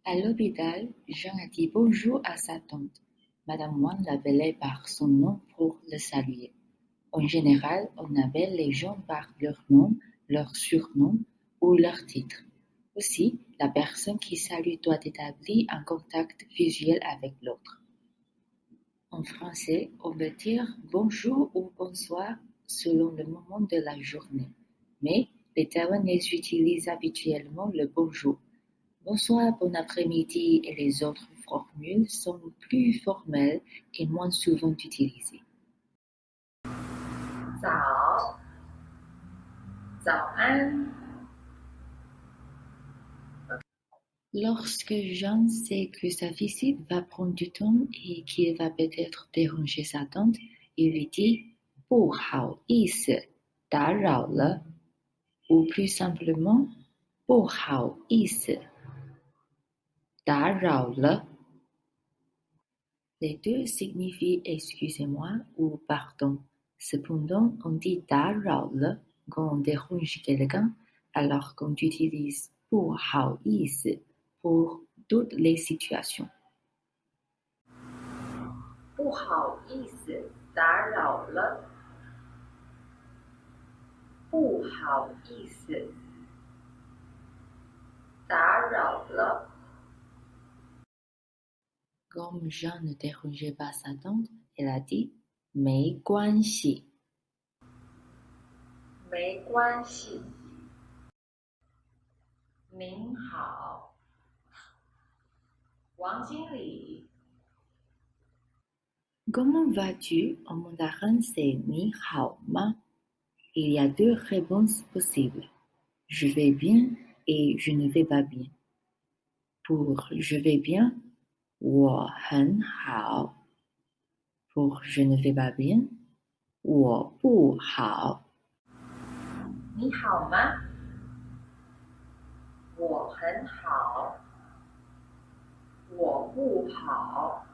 À l'hôpital, Jean a dit bonjour à sa tante. Madame Wang l'appelait par son nom pour le saluer. En général, on appelle les gens par leur nom, leur surnom ou leur titre. Aussi, la personne qui salue doit établir un contact visuel avec l'autre. En français, on peut dire bonjour ou bonsoir selon le moment de la journée, mais les Taïwanais utilisent habituellement le bonjour. Bonsoir, bon après-midi et les autres formules sont plus formelles et moins souvent utilisées. 早，早安，Lorsque Jean sait que sa visite va prendre du temps et qu'il va peut-être déranger sa tante, il lui dit 不好意思，打扰了 ou plus simplement 不好意思，打扰了. Les deux signifient excusez-moi ou pardon. Cependant, on dit 打扰了 quand on dérange quelqu'un, alors qu'on utilise 不好意思 pour toutes les situations. 不好意思，打扰了。不好意思，打扰了。Comme Jean ne dérangeait pas sa tante, elle a dit 没关系. 没关系。您好，王经理。Comment vas-tu? En mandarin, c'est 你好吗? Il y a deux réponses possibles. Je vais bien et je ne vais pas bien. Pour je vais bien, 我很好. Pour je ne vais pas bien, 我不好. 你好吗？我很好，我不好。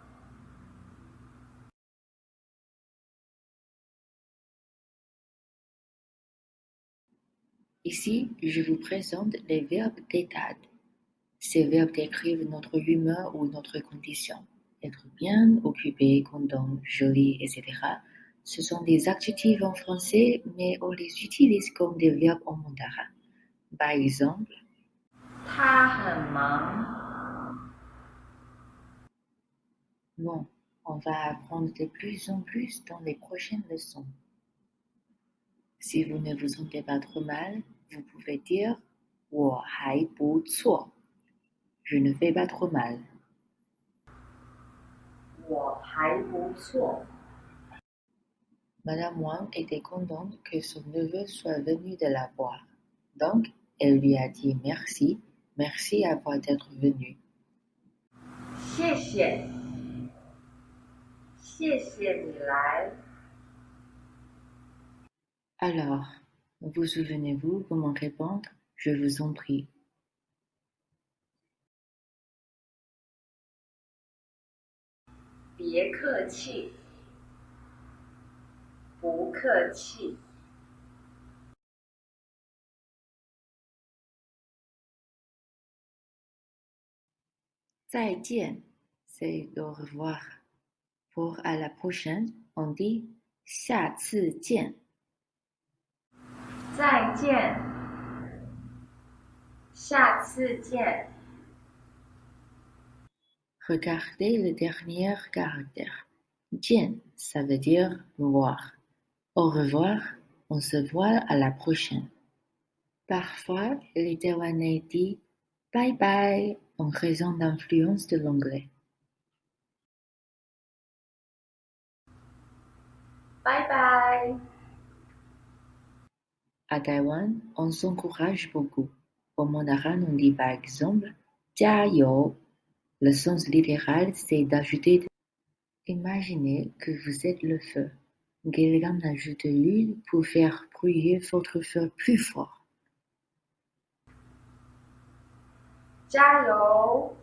Ici, je vous présente les verbes d'état. Ces verbes décrivent notre humeur ou notre condition. Être bien, occupé, content, joli, etc. Ce sont des adjectifs en français, mais on les utilise comme des verbes en mandarin. Par exemple, 他很忙。bon, on va apprendre de plus en plus dans les prochaines leçons. Si vous ne vous sentez pas trop mal, vous pouvez dire 我还不错. Je ne fais pas trop mal. 我还不错。Madame Wang était contente que son neveu soit venu de la voir. Donc, elle lui a dit merci, merci d'avoir d'être venu. 谢谢，谢谢你来。Alors, vous souvenez-vous comment répondre? Je vous en prie. 别客气，不客气。再见, c'est au revoir. Pour à la prochaine, on dit 下次见. 再见，下次见。Regardez le dernier caractère. 见, ça veut dire voir. Au revoir, on se voit à la prochaine. Parfois, les Taïwanais disent bye bye en raison d'influence de l'anglais. 拜拜。À Taïwan, on s'encourage beaucoup. Au mandarin, on dit par exemple 加油. Le sens littéral, c'est d'ajouter. Imaginez que vous êtes le feu. Quelqu'un ajoute de l'huile pour faire brûler votre feu plus fort. 加油！